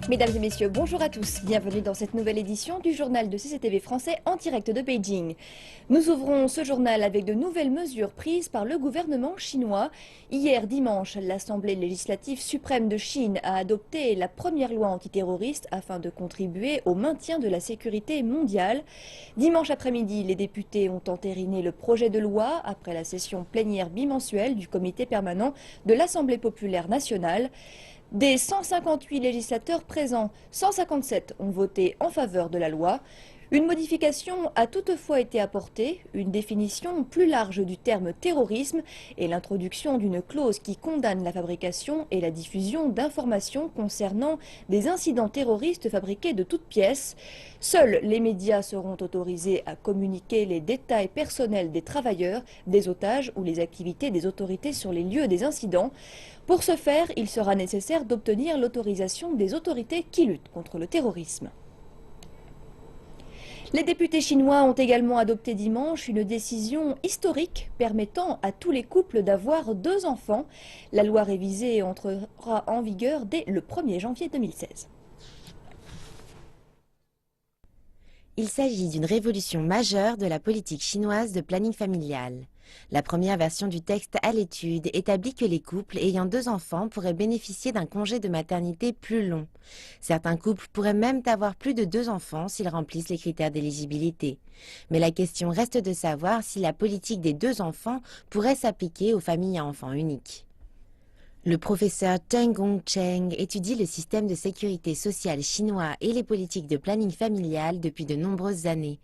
Mesdames et messieurs, bonjour à tous. Bienvenue dans cette nouvelle édition du journal de CCTV français en direct de Beijing. Nous ouvrons ce journal avec de nouvelles mesures prises par le gouvernement chinois. Hier dimanche, l'Assemblée législative suprême de Chine a adopté la première loi antiterroriste afin de contribuer au maintien de la sécurité mondiale. Dimanche après-midi, les députés ont entériné le projet de loi après la session plénière bimensuelle du comité permanent de l'Assemblée populaire nationale. Des 158 législateurs présents, 157 ont voté en faveur de la loi. Une modification a toutefois été apportée, une définition plus large du terme terrorisme et l'introduction d'une clause qui condamne la fabrication et la diffusion d'informations concernant des incidents terroristes fabriqués de toutes pièces. Seuls les médias seront autorisés à communiquer les détails personnels des travailleurs, des otages ou les activités des autorités sur les lieux des incidents. Pour ce faire, il sera nécessaire d'obtenir l'autorisation des autorités qui luttent contre le terrorisme. Les députés chinois ont également adopté dimanche une décision historique permettant à tous les couples d'avoir 2 enfants. La loi révisée entrera en vigueur dès le 1er janvier 2016. Il s'agit d'une révolution majeure de la politique chinoise de planning familial. La première version du texte à l'étude établit que les couples ayant 2 enfants pourraient bénéficier d'un congé de maternité plus long. Certains couples pourraient même avoir plus de 2 enfants s'ils remplissent les critères d'éligibilité. Mais la question reste de savoir si la politique des 2 enfants pourrait s'appliquer aux familles à enfants uniques. Le professeur Teng Gongcheng étudie le système de sécurité sociale chinois et les politiques de planning familial depuis de nombreuses années.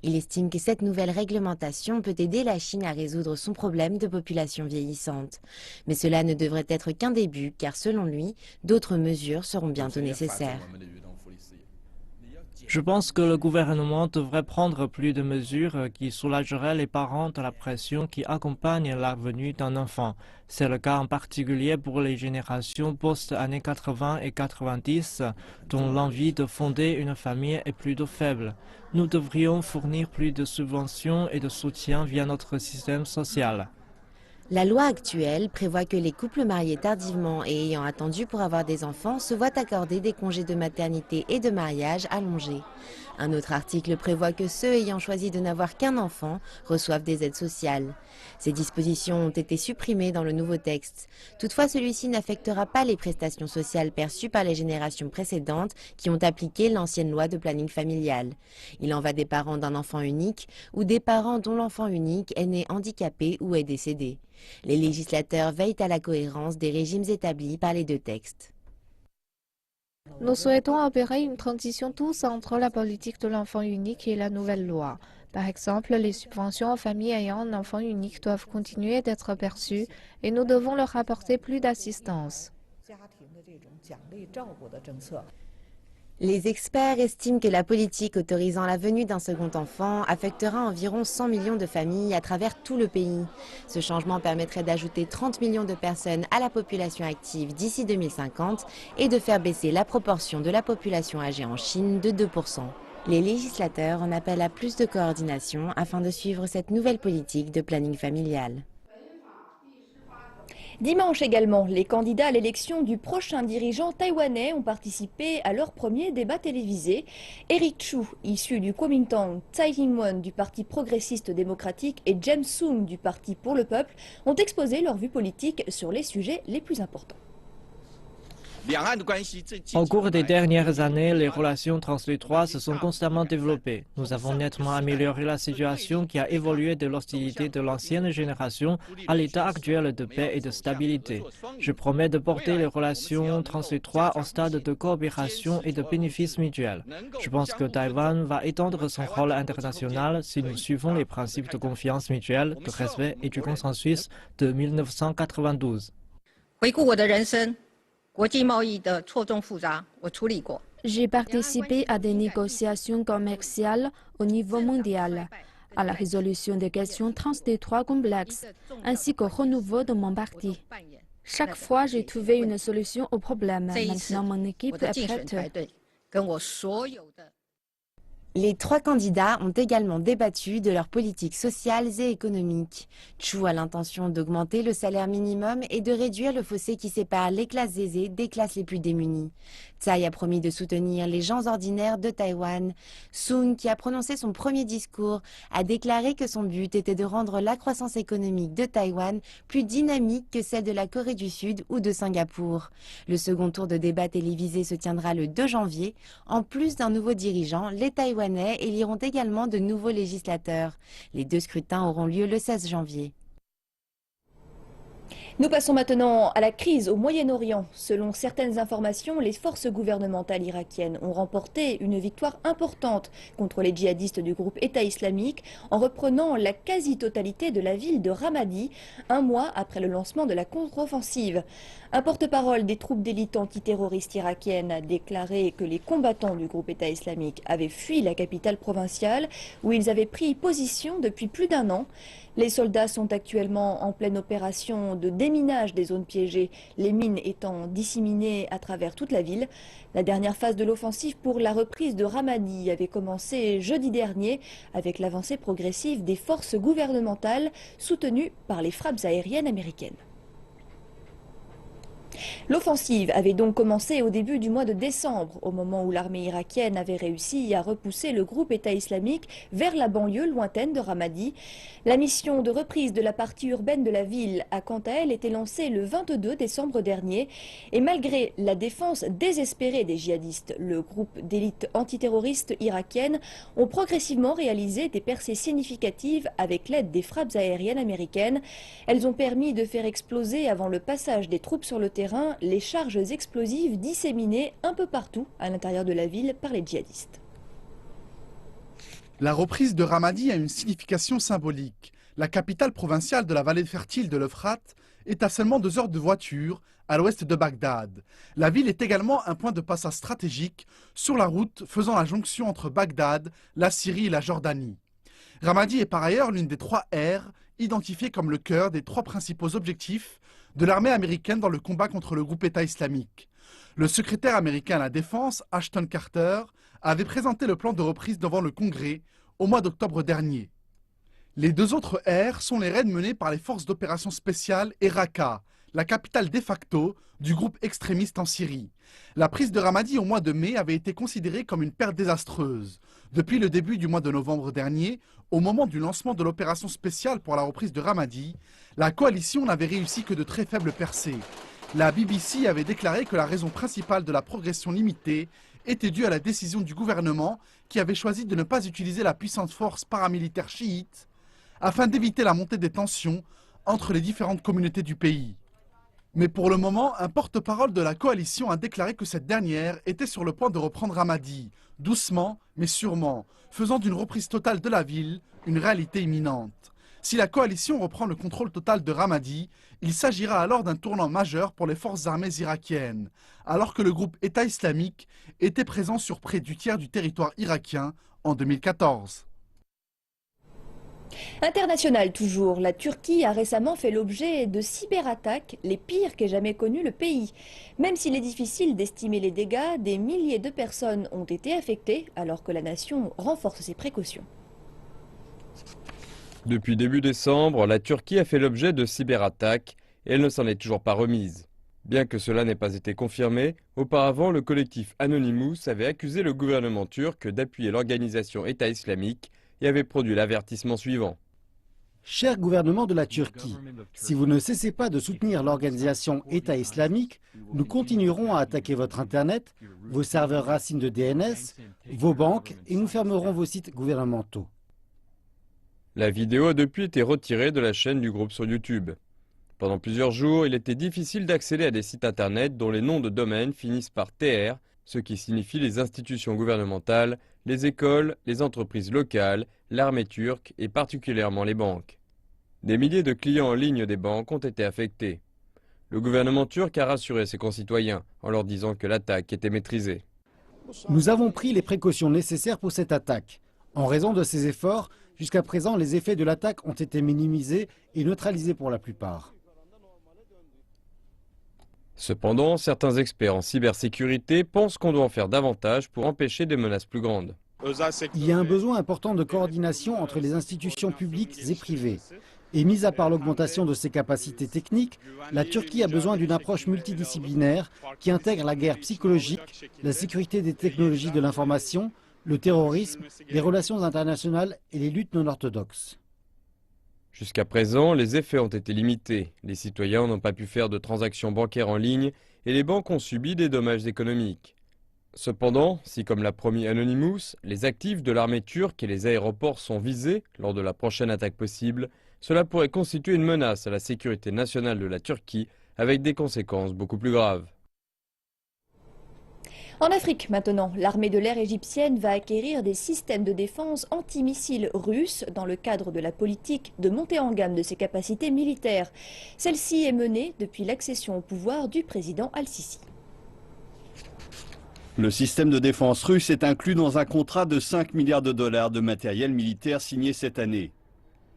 Il estime que cette nouvelle réglementation peut aider la Chine à résoudre son problème de population vieillissante. Mais cela ne devrait être qu'un début, car selon lui, d'autres mesures seront bientôt nécessaires. Je pense que le gouvernement devrait prendre plus de mesures qui soulageraient les parents de la pression qui accompagne la venue d'un enfant. C'est le cas en particulier pour les générations post-années 80 et 90, dont l'envie de fonder une famille est plutôt faible. Nous devrions fournir plus de subventions et de soutien via notre système social. La loi actuelle prévoit que les couples mariés tardivement et ayant attendu pour avoir des enfants se voient accorder des congés de maternité et de mariage allongés. Un autre article prévoit que ceux ayant choisi de n'avoir qu'un enfant reçoivent des aides sociales. Ces dispositions ont été supprimées dans le nouveau texte. Toutefois, celui-ci n'affectera pas les prestations sociales perçues par les générations précédentes qui ont appliqué l'ancienne loi de planning familial. Il en va des parents d'un enfant unique ou des parents dont l'enfant unique est né handicapé ou est décédé. Les législateurs veillent à la cohérence des régimes établis par les 2 textes. Nous souhaitons opérer une transition douce entre la politique de l'enfant unique et la nouvelle loi. Par exemple, les subventions aux familles ayant un enfant unique doivent continuer d'être perçues et nous devons leur apporter plus d'assistance. Les experts estiment que la politique autorisant la venue d'un second enfant affectera environ 100 millions de familles à travers tout le pays. Ce changement permettrait d'ajouter 30 millions de personnes à la population active d'ici 2050 et de faire baisser la proportion de la population âgée en Chine de 2%. Les législateurs en appellent à plus de coordination afin de suivre cette nouvelle politique de planning familial. Dimanche également, les candidats à l'élection du prochain dirigeant taïwanais ont participé à leur premier débat télévisé. Eric Chu, issu du Kuomintang, Tsai Ing-wen du Parti progressiste démocratique et James Soong du Parti pour le peuple ont exposé leur vue politique sur les sujets les plus importants. Au cours des dernières années, les relations entre les 3 se sont constamment développées. Nous avons nettement amélioré la situation qui a évolué de l'hostilité de l'ancienne génération à l'état actuel de paix et de stabilité. Je promets de porter les relations entre les 3 au stade de coopération et de bénéfices mutuels. Je pense que Taïwan va étendre son rôle international si nous suivons les principes de confiance mutuelle, de respect et du consensus de 1992. J'ai participé à des négociations commerciales au niveau mondial, à la résolution des questions transdétroits complexes, ainsi qu'au renouveau de mon parti. Chaque fois, j'ai trouvé une solution au problème. Maintenant, mon équipe est prête. Les 3 candidats ont également débattu de leurs politiques sociales et économiques. Chu a l'intention d'augmenter le salaire minimum et de réduire le fossé qui sépare les classes aisées des classes les plus démunies. Tsai a promis de soutenir les gens ordinaires de Taïwan. Sung, qui a prononcé son premier discours, a déclaré que son but était de rendre la croissance économique de Taïwan plus dynamique que celle de la Corée du Sud ou de Singapour. Le second tour de débat télévisé se tiendra le 2 janvier. En plus d'un nouveau dirigeant, les Taïwanais éliront également de nouveaux législateurs. Les 2 scrutins auront lieu le 16 janvier. Nous passons maintenant à la crise au Moyen-Orient. Selon certaines informations, les forces gouvernementales irakiennes ont remporté une victoire importante contre les djihadistes du groupe État islamique en reprenant la quasi-totalité de la ville de Ramadi, un mois après le lancement de la contre-offensive. Un porte-parole des troupes d'élite antiterroristes irakiennes a déclaré que les combattants du groupe État islamique avaient fui la capitale provinciale où ils avaient pris position depuis plus d'1 an. Les soldats sont actuellement en pleine opération de déminage des zones piégées, les mines étant disséminées à travers toute la ville. La dernière phase de l'offensive pour la reprise de Ramadi avait commencé jeudi dernier avec l'avancée progressive des forces gouvernementales soutenues par les frappes aériennes américaines. L'offensive avait donc commencé au début du mois de décembre, au moment où l'armée irakienne avait réussi à repousser le groupe État islamique vers la banlieue lointaine de Ramadi. La mission de reprise de la partie urbaine de la ville a quant à elle été lancée le 22 décembre dernier. Et malgré la défense désespérée des djihadistes, le groupe d'élite antiterroriste irakienne ont progressivement réalisé des percées significatives avec l'aide des frappes aériennes américaines. Elles ont permis de faire exploser avant le passage des troupes sur le terrain les charges explosives disséminées un peu partout à l'intérieur de la ville par les djihadistes. La reprise de Ramadi a une signification symbolique. La capitale provinciale de la vallée fertile de l'Euphrate est à seulement 2 heures de voiture à l'ouest de Bagdad. La ville est également un point de passage stratégique sur la route faisant la jonction entre Bagdad, la Syrie et la Jordanie. Ramadi est par ailleurs l'une des 3 aires identifiées comme le cœur des 3 principaux objectifs de l'armée américaine dans le combat contre le groupe État islamique. Le secrétaire américain à la Défense, Ashton Carter, avait présenté le plan de reprise devant le Congrès au mois d'octobre dernier. Les 2 autres aires sont les raids menés par les forces d'opération spéciales et Raqqa, la capitale de facto du groupe extrémiste en Syrie. La prise de Ramadi au mois de mai avait été considérée comme une perte désastreuse. Depuis le début du mois de novembre dernier, au moment du lancement de l'opération spéciale pour la reprise de Ramadi, la coalition n'avait réussi que de très faibles percées. La BBC avait déclaré que la raison principale de la progression limitée était due à la décision du gouvernement qui avait choisi de ne pas utiliser la puissante force paramilitaire chiite afin d'éviter la montée des tensions entre les différentes communautés du pays. Mais pour le moment, un porte-parole de la coalition a déclaré que cette dernière était sur le point de reprendre Ramadi, doucement mais sûrement, faisant d'une reprise totale de la ville une réalité imminente. Si la coalition reprend le contrôle total de Ramadi, il s'agira alors d'un tournant majeur pour les forces armées irakiennes, alors que le groupe État islamique était présent sur près du tiers du territoire irakien en 2014. International toujours, la Turquie a récemment fait l'objet de cyberattaques, les pires qu'ait jamais connues le pays. Même s'il est difficile d'estimer les dégâts, des milliers de personnes ont été affectées alors que la nation renforce ses précautions. Depuis début décembre, la Turquie a fait l'objet de cyberattaques et elle ne s'en est toujours pas remise. Bien que cela n'ait pas été confirmé, auparavant le collectif Anonymous avait accusé le gouvernement turc d'appuyer l'organisation État islamique et avait produit l'avertissement suivant. Cher gouvernement de la Turquie, si vous ne cessez pas de soutenir l'organisation État islamique, nous continuerons à attaquer votre Internet, vos serveurs racines de DNS, vos banques et nous fermerons vos sites gouvernementaux. La vidéo a depuis été retirée de la chaîne du groupe sur YouTube. Pendant plusieurs jours, il était difficile d'accéder à des sites Internet dont les noms de domaine finissent par TR, ce qui signifie les institutions gouvernementales, les écoles, les entreprises locales, l'armée turque et particulièrement les banques. Des milliers de clients en ligne des banques ont été affectés. Le gouvernement turc a rassuré ses concitoyens en leur disant que l'attaque était maîtrisée. Nous avons pris les précautions nécessaires pour cette attaque. En raison de ces efforts, jusqu'à présent, les effets de l'attaque ont été minimisés et neutralisés pour la plupart. Cependant, certains experts en cybersécurité pensent qu'on doit en faire davantage pour empêcher des menaces plus grandes. Il y a un besoin important de coordination entre les institutions publiques et privées. Et mis à part l'augmentation de ses capacités techniques, la Turquie a besoin d'une approche multidisciplinaire qui intègre la guerre psychologique, la sécurité des technologies de l'information, le terrorisme, les relations internationales et les luttes non orthodoxes. Jusqu'à présent, les effets ont été limités. Les citoyens n'ont pas pu faire de transactions bancaires en ligne et les banques ont subi des dommages économiques. Cependant, si comme l'a promis Anonymous, les actifs de l'armée turque et les aéroports sont visés lors de la prochaine attaque possible, cela pourrait constituer une menace à la sécurité nationale de la Turquie avec des conséquences beaucoup plus graves. En Afrique maintenant, l'armée de l'air égyptienne va acquérir des systèmes de défense antimissiles russes dans le cadre de la politique de montée en gamme de ses capacités militaires. Celle-ci est menée depuis l'accession au pouvoir du président Al-Sisi. Le système de défense russe est inclus dans un contrat de 5 milliards de dollars de matériel militaire signé cette année.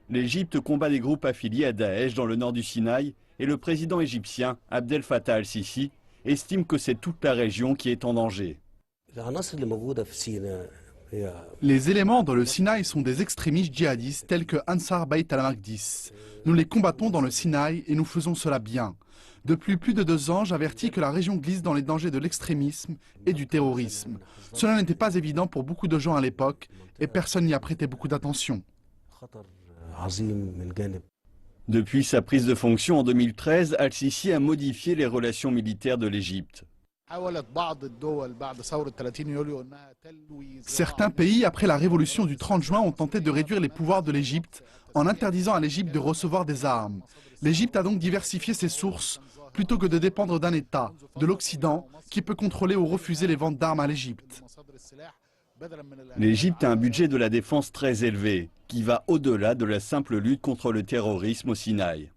L'Égypte combat des groupes affiliés à Daesh dans le nord du Sinaï et le président égyptien Abdel Fattah al-Sisi estime que c'est toute la région qui est en danger. Les éléments dans le Sinaï sont des extrémistes djihadistes tels que Ansar Bayt al-Maqdis. Nous les combattons dans le Sinaï et nous faisons cela bien. Depuis plus de 2 ans, j'avertis que la région glisse dans les dangers de l'extrémisme et du terrorisme. Cela n'était pas évident pour beaucoup de gens à l'époque et personne n'y a prêté beaucoup d'attention. Depuis sa prise de fonction en 2013, Al-Sisi a modifié les relations militaires de l'Égypte. Certains pays, après la révolution du 30 juin, ont tenté de réduire les pouvoirs de l'Égypte en interdisant à l'Égypte de recevoir des armes. L'Égypte a donc diversifié ses sources plutôt que de dépendre d'un État, de l'Occident, qui peut contrôler ou refuser les ventes d'armes à l'Égypte. L'Égypte a un budget de la défense très élevé, qui va au-delà de la simple lutte contre le terrorisme au Sinaï.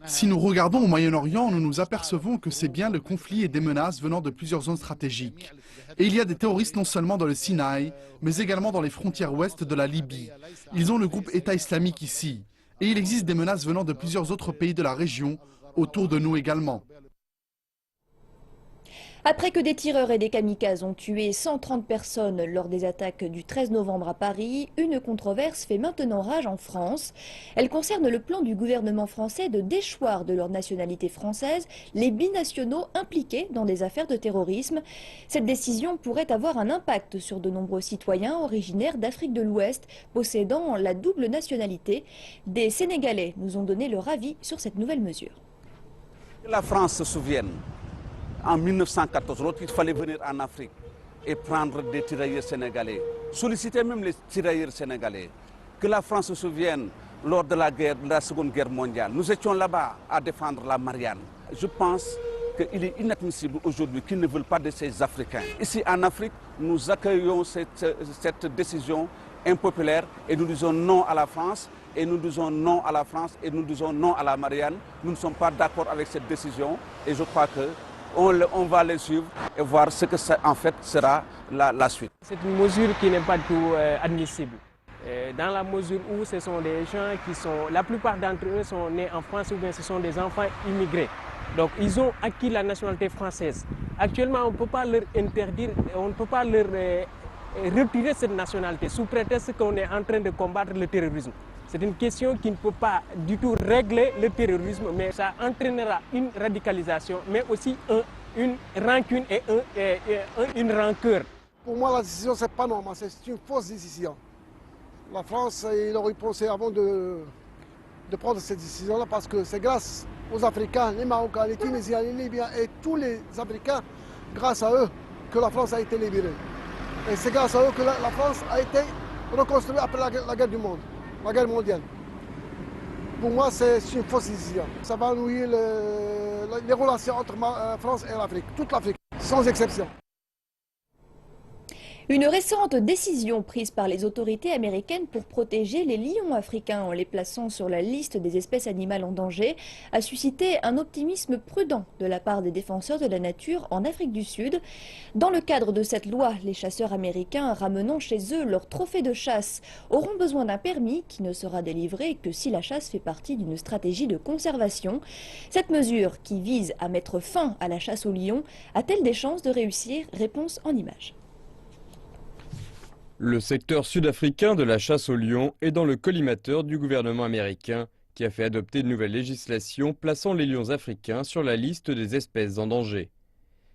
Si nous regardons au Moyen-Orient, nous nous apercevons que c'est bien le conflit et des menaces venant de plusieurs zones stratégiques. Et il y a des terroristes non seulement dans le Sinaï, mais également dans les frontières ouest de la Libye. Ils ont le groupe État islamique ici. Et il existe des menaces venant de plusieurs autres pays de la région, autour de nous également. Après que des tireurs et des kamikazes ont tué 130 personnes lors des attaques du 13 novembre à Paris, une controverse fait maintenant rage en France. Elle concerne le plan du gouvernement français de déchoir de leur nationalité française les binationaux impliqués dans des affaires de terrorisme. Cette décision pourrait avoir un impact sur de nombreux citoyens originaires d'Afrique de l'Ouest possédant la double nationalité. Des Sénégalais nous ont donné leur avis sur cette nouvelle mesure. La France se souvienne. En 1914, lorsqu'il fallait venir en Afrique et prendre des tirailleurs sénégalais, solliciter même les tirailleurs sénégalais, que la France se souvienne lors de la Seconde Guerre mondiale. Nous étions là-bas à défendre la Marianne. Je pense qu'il est inadmissible aujourd'hui qu'ils ne veulent pas de ces Africains. Ici en Afrique, nous accueillons cette décision impopulaire et nous disons non à la France. Et nous disons non à la France et nous disons non à la Marianne. Nous ne sommes pas d'accord avec cette décision et je crois que on va les suivre et voir ce que ça, en fait sera la suite. C'est une mesure qui n'est pas du tout admissible. Dans la mesure où ce sont des gens qui sont, la plupart d'entre eux sont nés en France ou bien ce sont des enfants immigrés. Donc ils ont acquis la nationalité française. Actuellement on ne peut pas leur interdire, on ne peut pas leur retirer cette nationalité sous prétexte qu'on est en train de combattre le terrorisme. C'est une question qui ne peut pas du tout régler le terrorisme, mais ça entraînera une radicalisation, mais aussi une rancune et une rancœur. Pour moi, la décision, c'est pas normal, c'est une fausse décision. La France, il aurait pensé avant de prendre cette décision-là, parce que c'est grâce aux Africains, les Marocains, les Tunisiens, les Libyens et tous les Africains, grâce à eux, que la France a été libérée. Et c'est grâce à eux que la France a été reconstruite après la guerre du monde. La guerre mondiale. Pour moi, c'est une fausse décision. Ça va nouer les relations entre la France et l'Afrique, toute l'Afrique, sans exception. Une récente décision prise par les autorités américaines pour protéger les lions africains en les plaçant sur la liste des espèces animales en danger a suscité un optimisme prudent de la part des défenseurs de la nature en Afrique du Sud. Dans le cadre de cette loi, les chasseurs américains ramenant chez eux leurs trophées de chasse auront besoin d'un permis qui ne sera délivré que si la chasse fait partie d'une stratégie de conservation. Cette mesure, qui vise à mettre fin à la chasse aux lions, a-t-elle des chances de réussir? Réponse en images. Le secteur sud-africain de la chasse au lion est dans le collimateur du gouvernement américain qui a fait adopter de nouvelles législations plaçant les lions africains sur la liste des espèces en danger.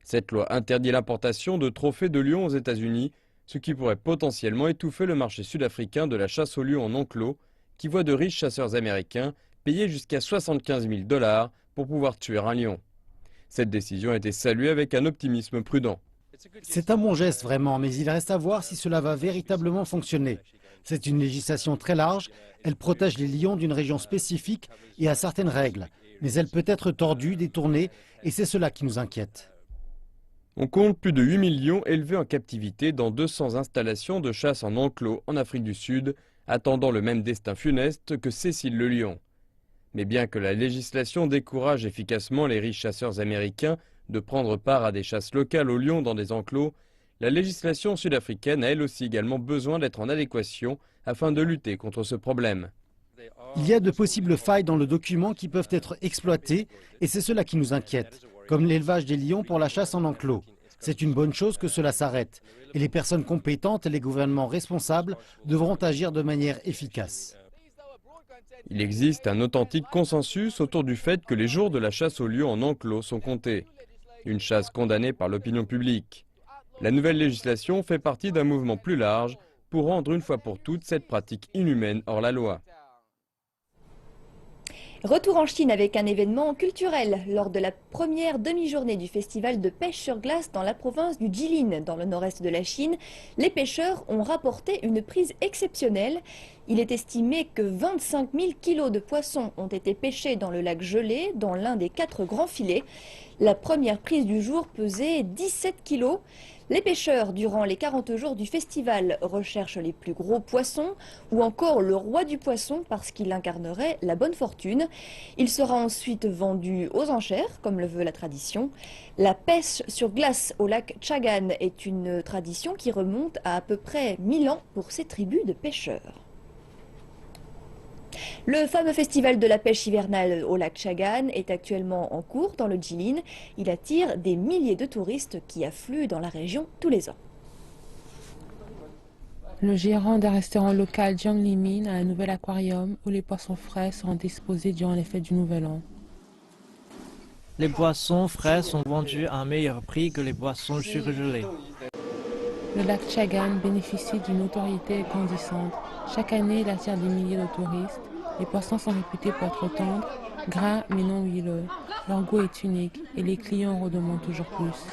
Cette loi interdit l'importation de trophées de lions aux États-Unis, ce qui pourrait potentiellement étouffer le marché sud-africain de la chasse au lion en enclos, qui voit de riches chasseurs américains payer jusqu'à 75 000 $ pour pouvoir tuer un lion. Cette décision a été saluée avec un optimisme prudent. C'est un bon geste vraiment, mais il reste à voir si cela va véritablement fonctionner. C'est une législation très large, elle protège les lions d'une région spécifique et a certaines règles. Mais elle peut être tordue, détournée, et c'est cela qui nous inquiète. On compte plus de 8 000 lions élevés en captivité dans 200 installations de chasse en enclos en Afrique du Sud, attendant le même destin funeste que Cécile le lion. Mais bien que la législation décourage efficacement les riches chasseurs américains de prendre part à des chasses locales aux lions dans des enclos, la législation sud-africaine a elle aussi également besoin d'être en adéquation afin de lutter contre ce problème. Il y a de possibles failles dans le document qui peuvent être exploitées et c'est cela qui nous inquiète, comme l'élevage des lions pour la chasse en enclos. C'est une bonne chose que cela s'arrête et les personnes compétentes et les gouvernements responsables devront agir de manière efficace. Il existe un authentique consensus autour du fait que les jours de la chasse aux lions en enclos sont comptés. Une chasse condamnée par l'opinion publique. La nouvelle législation fait partie d'un mouvement plus large pour rendre une fois pour toutes cette pratique inhumaine hors la loi. Retour en Chine avec un événement culturel lors de la première demi-journée du festival de pêche sur glace dans la province du Jilin, dans le nord-est de la Chine. Les pêcheurs ont rapporté une prise exceptionnelle. Il est estimé que 25 000 kilos de poissons ont été pêchés dans le lac gelé, dans l'un des 4 grands filets. La première prise du jour pesait 17 kilos. Les pêcheurs, durant les 40 jours du festival, recherchent les plus gros poissons ou encore le roi du poisson parce qu'il incarnerait la bonne fortune. Il sera ensuite vendu aux enchères, comme le veut la tradition. La pêche sur glace au lac Chagan est une tradition qui remonte à peu près 1000 ans pour ces tribus de pêcheurs. Le fameux festival de la pêche hivernale au lac Chagan est actuellement en cours dans le Jilin. Il attire des milliers de touristes qui affluent dans la région tous les ans. Le gérant d'un restaurant local, Jiang Limin, a un nouvel aquarium où les poissons frais seront disposés durant les fêtes du Nouvel An. Les boissons frais sont vendus à un meilleur prix que les boissons surgelées. Le lac Chagan bénéficie d'une notoriété grandissante. Chaque année, il attire des milliers de touristes. Les poissons sont réputés pour être tendres, gras mais non huileux. Leur goût est unique et les clients en redemandent toujours plus.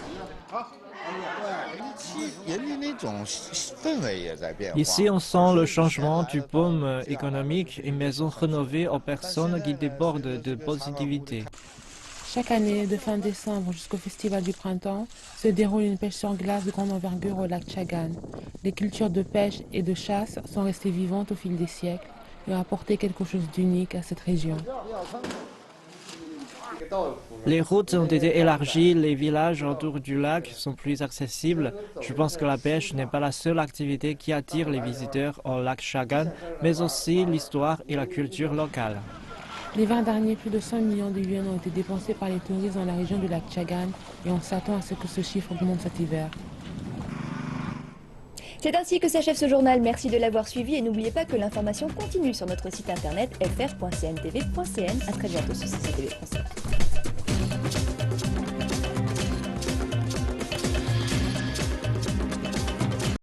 Ici, on sent le changement du boom économique et maisons rénovées aux personnes qui débordent de positivité. Chaque année, de fin décembre jusqu'au festival du printemps, se déroule une pêche sur glace de grande envergure au lac Chagan. Les cultures de pêche et de chasse sont restées vivantes au fil des siècles et ont apporté quelque chose d'unique à cette région. Les routes ont été élargies, les villages autour du lac sont plus accessibles. Je pense que la pêche n'est pas la seule activité qui attire les visiteurs au lac Chagan, mais aussi l'histoire et la culture locale. Les 20 derniers, plus de 100 millions de yuans ont été dépensés par les touristes dans la région du lac Chagan et on s'attend à ce que ce chiffre augmente cet hiver. C'est ainsi que s'achève ce journal. Merci de l'avoir suivi et n'oubliez pas que l'information continue sur notre site internet fr.cntv.cn. À très bientôt sur CCTV Français.